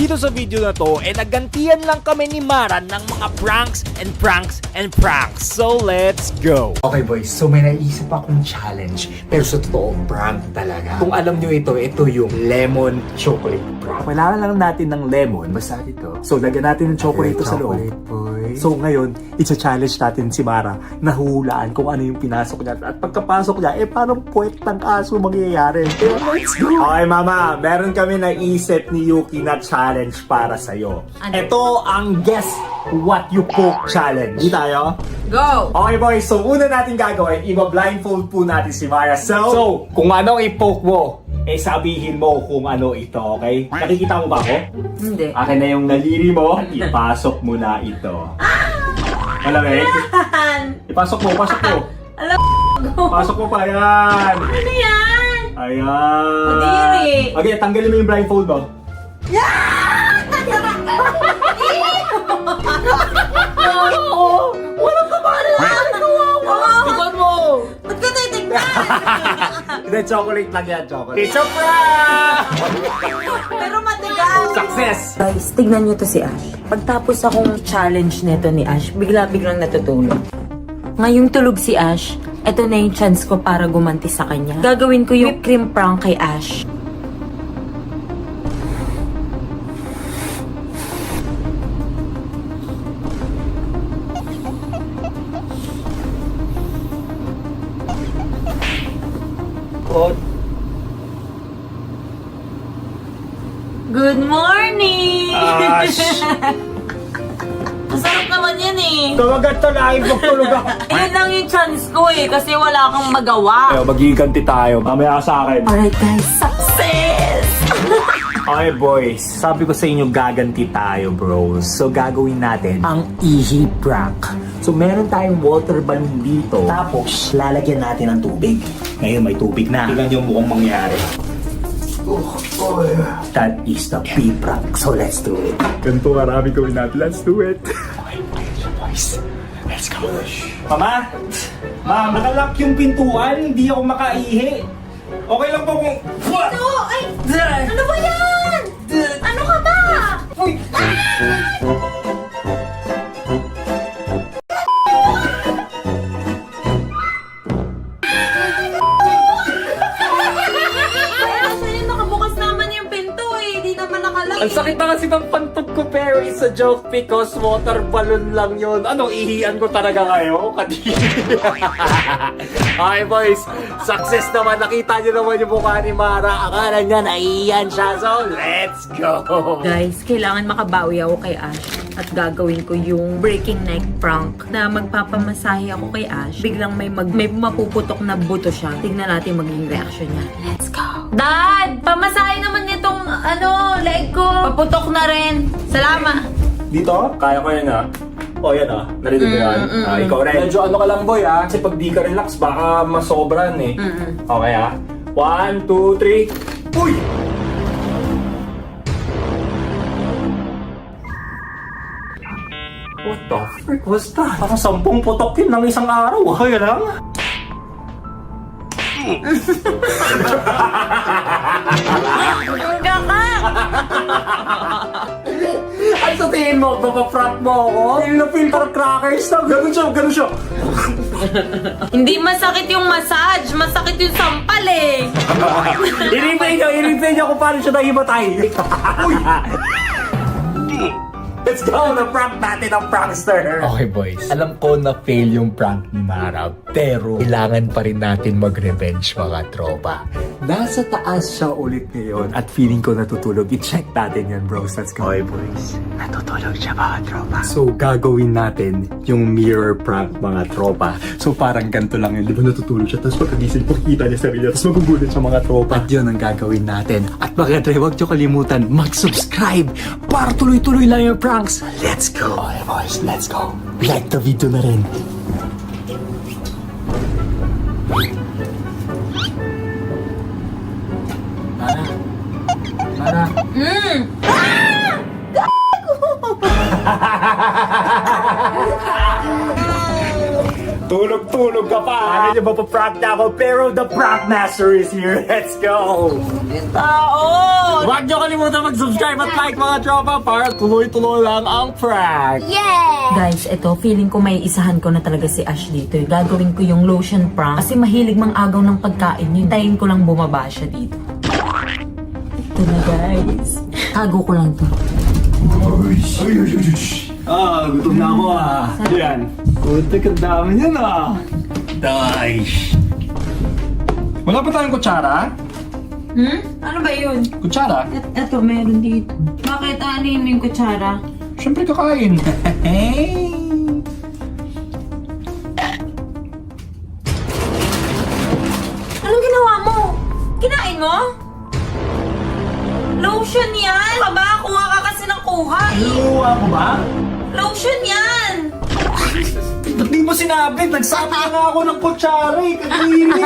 Dito sa video na to, nagantian lang kami ni Mara ng mga pranks and pranks and pranks. So, let's go! Okay boys, so may naisip akong challenge. Pero sa totoo, prank talaga. Kung alam nyo ito yung lemon chocolate prank. Kailangan lang natin ng lemon, basta ito. So lagyan natin ng chocolate sa loob. So ngayon, i-challenge natin si Mara na hulaan kung ano yung pinasok niya. At pagkapasok niya, parang puwet ng aso mangyayari. Kaya let's go! Okay mama, meron kami naisip ni Yuki na challenge para sa'yo. Ano? Ito ang Guess What You Poke Challenge. Di tayo? Go! Okay boys, so una natin gagawin, iba-blindfold po natin si Mara. So kung anong i-poke mo, sabihin mo kung ano ito, okay? Nakikita mo ba ako? Hindi. Akin na yung naliri mo, ipasok mo na ito. Malamig? Ipasok mo, pasok mo. Alam Pasok mo pa, yan. ano yan? Ayan. Madiri. Okay, tanggalin mo yung blindfold mo. Walang kapalan! Tignan mo! Ba't ka titignan? Hindi, chocolate lang yan, chocolate. It's a prank! Pero matigas. Success! Guys, tignan nyo to si Ash. Pagtapos akong challenge nito ni Ash, bigla-biglang natutulog. Ngayong tulog si Ash, eto na yung chance ko para gumanti sa kanya. Gagawin ko yung whipped cream prank kay Ash. Good morning! Ash! Masarap naman yan eh. Tawagat to na, magtulog ako. Ayun lang yung chance ko eh, kasi wala kang magawa. Magiganti tayo. Mamaya sa akin. Alright guys, success! Okay boys, sabi ko sa inyo gaganti tayo bros. So gagawin natin ang ihi prank. So meron tayong water balloon dito. Tapos lalagyan natin ng tubig. Ngayon may tubig na. Tingnan yung mukhang mangyari. That is the pee prank. So let's do it. Ganito marami gawin natin. Let's do it. Okay boys, let's go. Mama! Ma, nakalock yung pintuan. Hindi ako makaihi. Okay lang po kung... Ano? Ay! Ano ba yan? Ano ka ba? Uy! Actually, nakabukas naman yung pinto eh. Di naman nakalagay. Ang sakit na kasi ng pantog ko, pero it's a joke because water balloon lang yun. Ano, ihian ko talaga kayo? Okay boys, success naman. Nakita nyo naman yung mukha ni Mara. Akala niya naiiyan siya. So, let's go! Guys, kailangan makabawi ako kay Ash at gagawin ko yung breaking neck prank na magpapamasahe ako kay Ash. Biglang may mapuputok na buto siya. Tignan natin maging reaction niya. Let's go! Dad! Pamasahe naman nitong leg ko. Paputok na rin. Salamat. Dito, kaya ko yan ha. O yan ha, narinig mo yan. Ikaw rin. Medyo ano ka lang boy ha, kasi pag di ka relax, baka masobran eh. Okay ha. 1, 2, 3. Uy! What the frick was that? Parang 10 putok yun ng isang araw. Okay lang? Hangga ka! Ay, sa tingin mo, papaprank mo ako? Yung na-feel ko crackers na. Ganun siya. Hindi masakit yung massage. Masakit yung sampal eh. I-replay niyo kung paano siya nahimatay. Uy! Let's go! Na-prank natin ang prankster! Okay boys, alam ko na fail yung prank ni Mara, pero kailangan pa rin natin mag-revenge mga tropa. Nasa taas siya ulit ngayon at feeling ko natutulog. I-check natin yan bros, let's go. Okay boys, natutulog siya mga tropa. So gagawin natin yung mirror prank mga tropa. So parang ganito lang yun, di ba natutulog siya, tapos pagkagising pakikita niya sarili, tapos magugulat siya mga tropa. At yun ang gagawin natin. At mga tre, huwag niyo kalimutan mag-subscribe para tuloy-tuloy lang yung pranks. Let's go! Okay boys, let's go! Like the video na rin. Mara! Tulog-tulog ka pa! Paano niyo ba pa-prank na ako? Pero the prank master is here. Let's go! Huwag niyo kalimutan mag-subscribe at like mga tropa para tuloy-tuloy lang ang prank. Guys, eto, feeling ko may isahan ko na talaga si Ash dito. Gagawin ko yung lotion prank kasi mahilig mang agaw ng pagkain yun. Tayin ko lang bumaba siya dito. Ito na guys. Tago ko lang to. Gutom na ako Yan. Kunti ang dami niyan Nice. Wala pa tayong kutsara? Ano ba yun? Kutsara? Eto, meron dito. Bakit aanin mo yung kutsara? Siyempre kakain. Anong ginawa mo? Kinain mo? Lotion yan! Ka ba? Kuha ka kasi ng kuha Inuwa ko ba? Lotion yan! Ba't di mo sinabi? Nagsabi na nga ako ng kutsara Kadiri.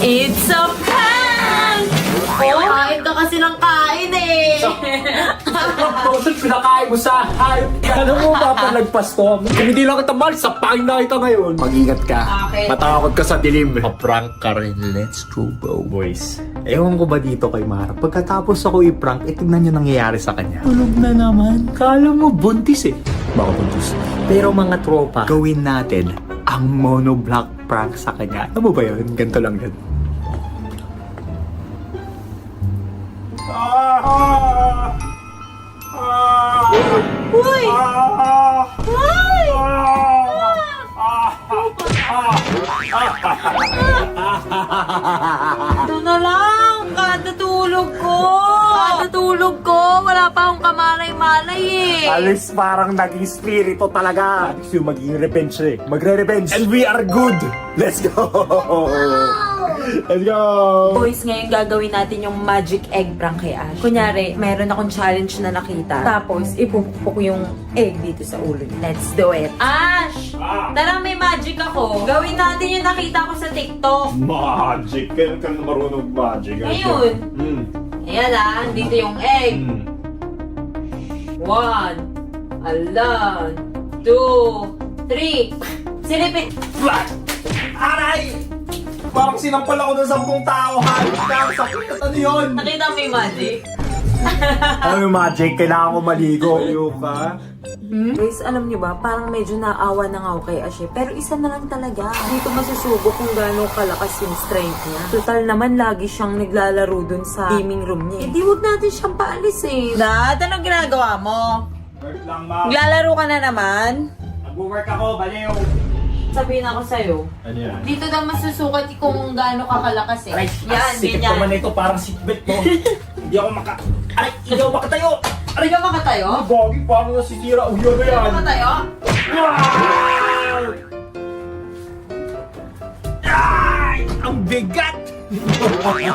It's a prank! Kain ka kasi ng kain Bakit pinakain mo sa hayop ka? Alam mo, papalagpas to. Kung hindi lang kita mahal, sapakin na kita ngayon. Mag-ingat ka. Okay. Matakot ka sa dilim. Pa-prank ka rin. Let's go, bro. Boys, ewan ko ba dito kay Mara? Pagkatapos ako i-prank, tingnan nyo nangyayari sa kanya. Tulog na naman. Kala mo, buntis Baka buntis. Pero mga tropa, gawin natin ang monoblock prank sa kanya. Ano mo ba yun? Ganito lang yun. Uy! Uy! Ito na lang! Katatulog ko! Wala pa akong kamalay-malay Alis parang naging spirito talaga. Gusto yung maging revenge Magre-revenge. And we are good. Let's go. Let's go. Boys, ngayon gagawin natin yung magic egg prank kay Ash. Kunyari, mayroon akong challenge na nakita. Tapos, ipupupok ko yung egg dito sa ulo niya. Let's do it. Ash! Tara, may magic ako. Gawin natin yung nakita ko sa TikTok. Magic. Kailan ka na marunong magic? Ngayon. Ayan dito yung egg. 1. Alan. 2. 3. Silipin. Aray! Parang sinampal ako ng 10 tao. Halos ka. Sakit at ano yun? Nakita mo yung magic? Ano yung magic? Kailangan ko maligo. Yung ka? Guys, alam niyo ba, parang medyo naawa na nga ako kay Ash. Pero isa na lang talaga. Dito masusubo kung gaano kalakas yung strength niya. Total naman, lagi siyang naglalaro dun sa gaming room niya. Hindi, huwag natin siyang paalis Dad, anong ginagawa mo? Work lang, ma'am. Naglalaro ka na naman? Nag-work ako. Baliw. Sabihin ako sa'yo. Ano yan? Dito daw masusukat kung gaano kakalakas Aray, sikip naman ito. Parang seatbelt mo. Hindi ako Aray, hindi ako makatayo. Aray ka makatayo? Gogi, parang nasisira. Uyo na yan. Makatayo? Ay! Ang bigat!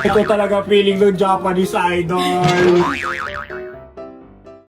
Ito talaga feeling ng Japanese idol.